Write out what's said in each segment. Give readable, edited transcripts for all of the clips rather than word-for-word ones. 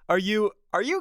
Are you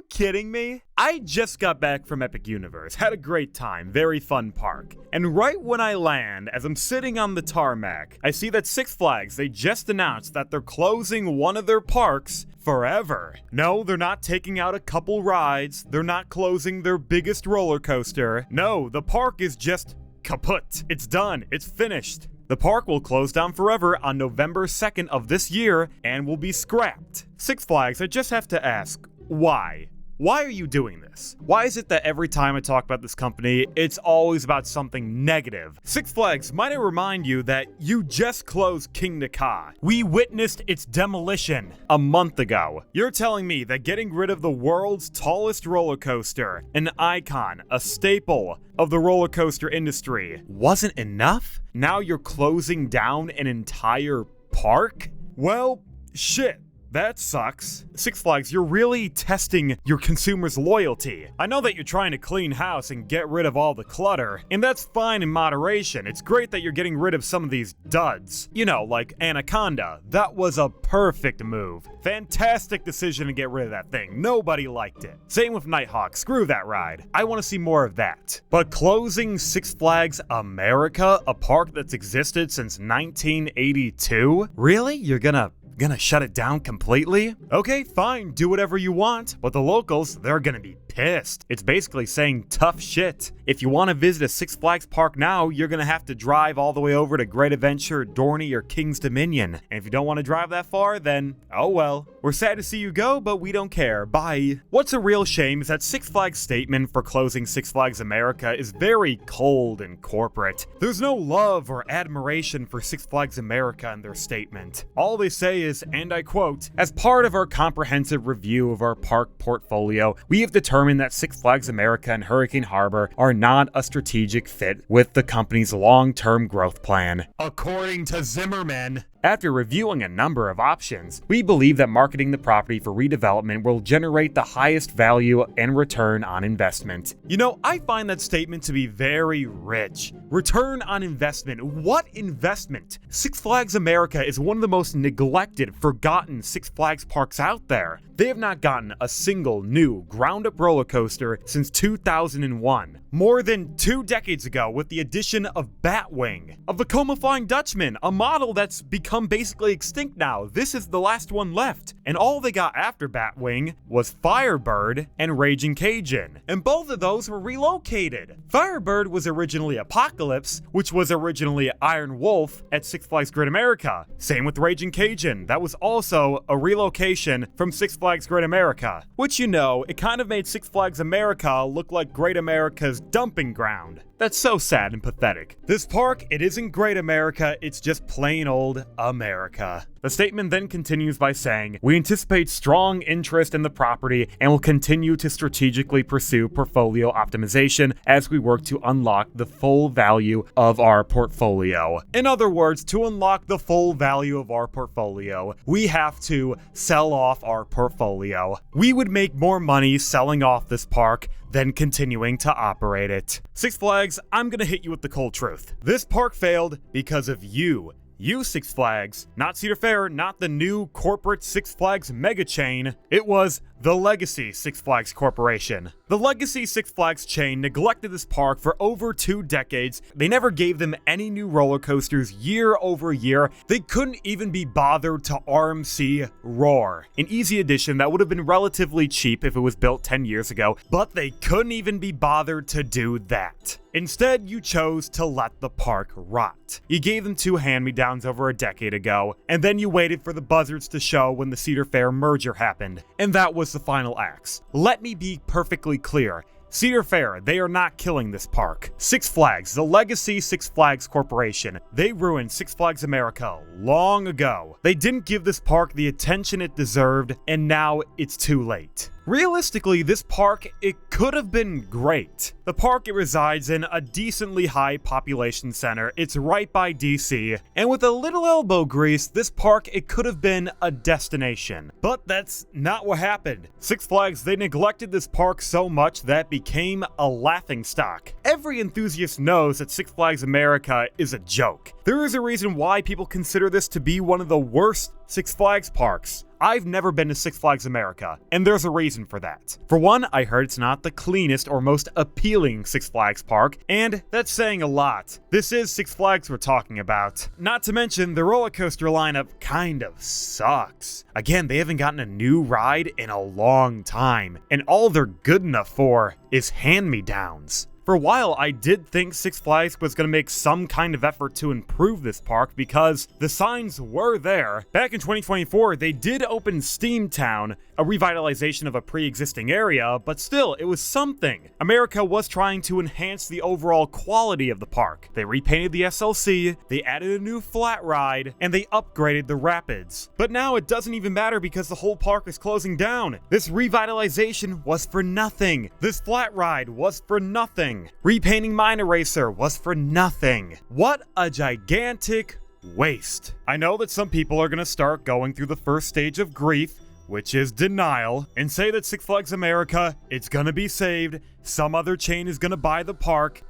kidding me? I just got back from Epic Universe, had a great time, very fun park. And right when I land, as I'm sitting on the tarmac, I see that Six Flags, they just announced that they're closing one of their parks forever. No, they're not taking out a couple rides, they're not closing their biggest roller coaster. No, the park is just kaput. It's done, it's finished. The park will close down forever on November 2nd of this year and will be scrapped. Six Flags, I just have to ask, why? Why are you doing this? Why is it that every time I talk about this company, it's always about something negative? Six Flags, might I remind you that you just closed Kingda Ka. We witnessed its demolition a month ago. You're telling me that getting rid of the world's tallest roller coaster, an icon, a staple of the roller coaster industry, wasn't enough? Now you're closing down an entire park? Well, shit. That sucks. Six Flags, you're really testing your consumers' loyalty. I know that you're trying to clean house and get rid of all the clutter, and that's fine in moderation. It's great that you're getting rid of some of these duds. You know, like Anaconda. That was a perfect move. Fantastic decision to get rid of that thing. Nobody liked it. Same with Nighthawk. Screw that ride. I want to see more of that. But closing Six Flags America, a park that's existed since 1982? Really? You're gonna shut it down completely? Okay, fine, do whatever you want, but the locals, they're gonna be pissed. It's basically saying tough shit. If you want to visit a Six Flags park now, you're gonna have to drive all the way over to Great Adventure, Dorney, or King's Dominion. And if you don't want to drive that far, then oh well. We're sad to see you go, but we don't care. Bye. What's a real shame is that Six Flags' statement for closing Six Flags America is very cold and corporate. There's no love or admiration for Six Flags America in their statement. All they say is, and I quote, "As part of our comprehensive review of our park portfolio, we have determined that Six Flags America and Hurricane Harbor are not a strategic fit with the company's long-term growth plan." According to Zimmerman. After reviewing a number of options, we believe that marketing the property for redevelopment will generate the highest value and return on investment. You know, I find that statement to be very rich. Return on investment. What investment? Six Flags America is one of the most neglected, forgotten Six Flags parks out there. They have not gotten a single new ground-up roller coaster since 2001. More than 2 decades ago, with the addition of Batwing, of the Coma Flying Dutchman, a model that's become basically extinct now. This is the last one left. And all they got after Batwing was Firebird and Raging Cajun. And both of those were relocated. Firebird was originally Apocalypse, which was originally Iron Wolf at Six Flags Great America. Same with Raging Cajun. That was also a relocation from Six Flags Great America. Which, you know, it kind of made Six Flags America look like Great America's dumping ground. That's so sad and pathetic. This park, it isn't Great America, it's just plain old America. The statement then continues by saying, "We anticipate strong interest in the property and will continue to strategically pursue portfolio optimization as we work to unlock the full value of our portfolio." In other words, to unlock the full value of our portfolio, we have to sell off our portfolio. We would make more money selling off this park than continuing to operate it. Six Flags, I'm gonna hit you with the cold truth. This park failed because of you. You, Six Flags. Not Cedar Fair, not the new corporate Six Flags mega chain. It was the Legacy Six Flags Corporation. The Legacy Six Flags chain neglected this park for over 2 decades. They never gave them any new roller coasters year over year. They couldn't even be bothered to RMC Roar, an easy addition that would have been relatively cheap if it was built 10 years ago, but they couldn't even be bothered to do that. Instead, you chose to let the park rot. You gave them 2 hand-me-downs over a decade ago, and then you waited for the buzzards to show when the Cedar Fair merger happened, and that was the final acts. Let me be perfectly clear. Cedar Fair, they are not killing this park. Six Flags, the Legacy Six Flags Corporation, they ruined Six Flags America long ago. They didn't give this park the attention it deserved, and now it's too late. Realistically, this park, it could have been great. The park it resides in, a decently high population center, it's right by DC, and with a little elbow grease, this park, it could have been a destination. But that's not what happened. Six Flags, they neglected this park so much that it became a laughingstock. Every enthusiast knows that Six Flags America is a joke. There is a reason why people consider this to be one of the worst Six Flags parks. I've never been to Six Flags America, and there's a reason for that. For one, I heard it's not the cleanest or most appealing Six Flags park, and that's saying a lot. This is Six Flags we're talking about. Not to mention, the roller coaster lineup kind of sucks. Again, they haven't gotten a new ride in a long time, and all they're good enough for is hand-me-downs. For a while, I did think Six Flags was going to make some kind of effort to improve this park because the signs were there. Back in 2024, they did open Steamtown, a revitalization of a pre-existing area, but still, it was something. America was trying to enhance the overall quality of the park. They repainted the SLC, they added a new flat ride, and they upgraded the rapids. But now it doesn't even matter because the whole park is closing down. This revitalization was for nothing. This flat ride was for nothing. Repainting Mine Eraser was for nothing. What a gigantic waste. I know that some people are going to start going through the first stage of grief, which is denial, and say that Six Flags America, it's going to be saved, some other chain is going to buy the park.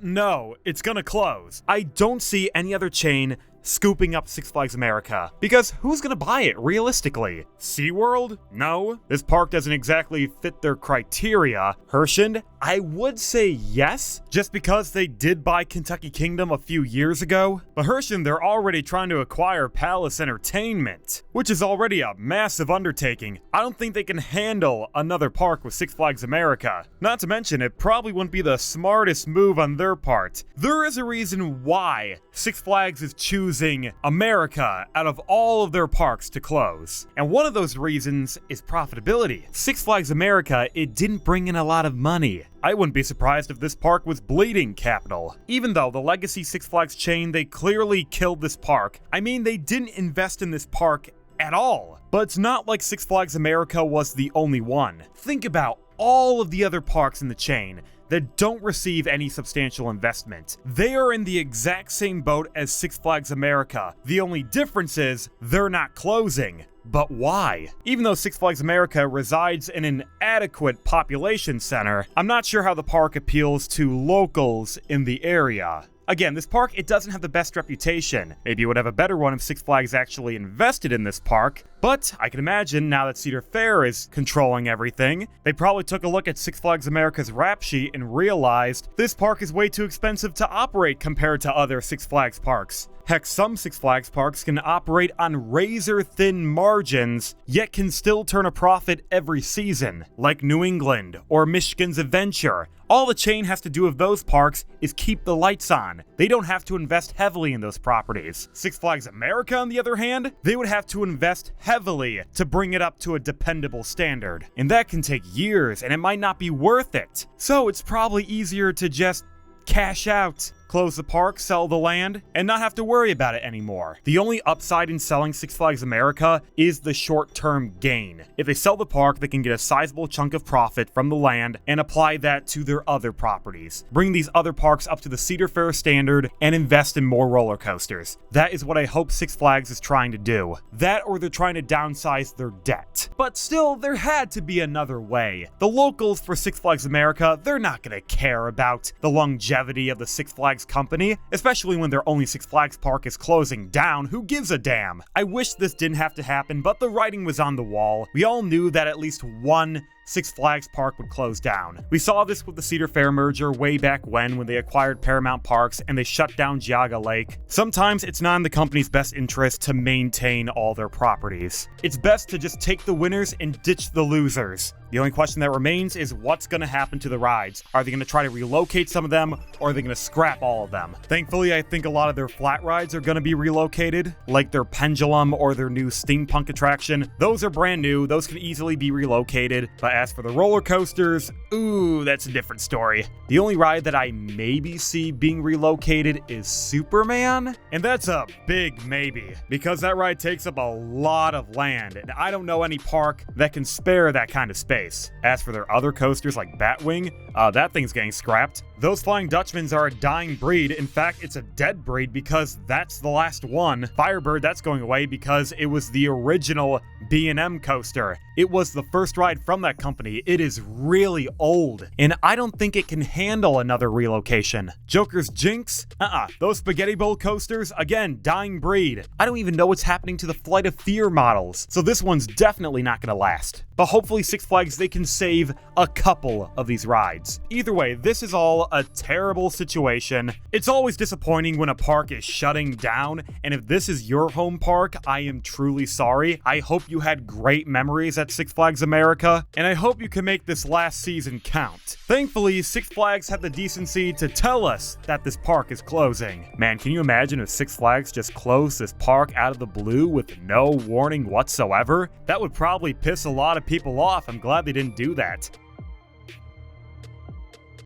No, it's going to close. I don't see any other chain scooping up Six Flags America, because who's gonna buy it realistically? SeaWorld? No. This park doesn't exactly fit their criteria. Herschend? I would say yes, just because they did buy Kentucky Kingdom a few years ago. But Herschend, they're already trying to acquire Palace Entertainment, which is already a massive undertaking. I don't think they can handle another park with Six Flags America. Not to mention, it probably wouldn't be the smartest move on their part. There is a reason why Six Flags is choosing America out of all of their parks to close. And one of those reasons is profitability. Six Flags America, it didn't bring in a lot of money. I wouldn't be surprised if this park was bleeding capital. Even though the legacy Six Flags chain, they clearly killed this park. I mean, they didn't invest in this park at all. But it's not like Six Flags America was the only one. Think about all of the other parks in the chain that don't receive any substantial investment. They are in the exact same boat as Six Flags America. The only difference is they're not closing. But why? Even though Six Flags America resides in an adequate population center, I'm not sure how the park appeals to locals in the area. Again, this park, it doesn't have the best reputation. Maybe it would have a better one if Six Flags actually invested in this park, but I can imagine now that Cedar Fair is controlling everything, they probably took a look at Six Flags America's rap sheet and realized this park is way too expensive to operate compared to other Six Flags parks. Heck, some Six Flags parks can operate on razor-thin margins, yet can still turn a profit every season, like New England or Michigan's Adventure. All the chain has to do with those parks is keep the lights on. They don't have to invest heavily in those properties. Six Flags America, on the other hand, they would have to invest heavily to bring it up to a dependable standard. And that can take years, and it might not be worth it. So it's probably easier to just cash out. Close the park, sell the land, and not have to worry about it anymore. The only upside in selling Six Flags America is the short-term gain. If they sell the park, they can get a sizable chunk of profit from the land and apply that to their other properties. Bring these other parks up to the Cedar Fair standard and invest in more roller coasters. That is what I hope Six Flags is trying to do. That, or they're trying to downsize their debt. But still, there had to be another way. The locals for Six Flags America, they're not gonna care about the longevity of the Six Flags company, especially when their only Six Flags park is closing down. Who gives a damn? I wish this didn't have to happen, but the writing was on the wall. We all knew that at least one Six Flags park would close down. We saw this with the Cedar Fair merger way back when they acquired Paramount Parks and they shut down Geauga Lake. Sometimes it's not in the company's best interest to maintain all their properties. It's best to just take the winners and ditch the losers. The only question that remains is what's going to happen to the rides. Are they going to try to relocate some of them, or are they going to scrap all of them? Thankfully, I think a lot of their flat rides are going to be relocated, like their Pendulum or their new steampunk attraction. Those are brand new, those can easily be relocated, but as for the roller coasters, ooh, that's a different story. The only ride that I maybe see being relocated is Superman, and that's a big maybe, because that ride takes up a lot of land, and I don't know any park that can spare that kind of space. As for their other coasters like Batwing, that thing's getting scrapped. Those Flying Dutchmans are a dying breed. In fact, it's a dead breed because that's the last one. Firebird, that's going away because it was the original B&M coaster. It was the first ride from that company company, it is really old, and I don't think it can handle another relocation. Joker's Jinx? Those Spaghetti Bowl coasters? Again, dying breed. I don't even know what's happening to the Flight of Fear models, so this one's definitely not gonna last. But hopefully Six Flags, they can save a couple of these rides. Either way, this is all a terrible situation. It's always disappointing when a park is shutting down, and if this is your home park, I am truly sorry. I hope you had great memories at Six Flags America, and I hope you can make this last season count. Thankfully, Six Flags had the decency to tell us that this park is closing. Man, can you imagine if Six Flags just closed this park out of the blue with no warning whatsoever? That would probably piss a lot of people off. I'm glad they didn't do that.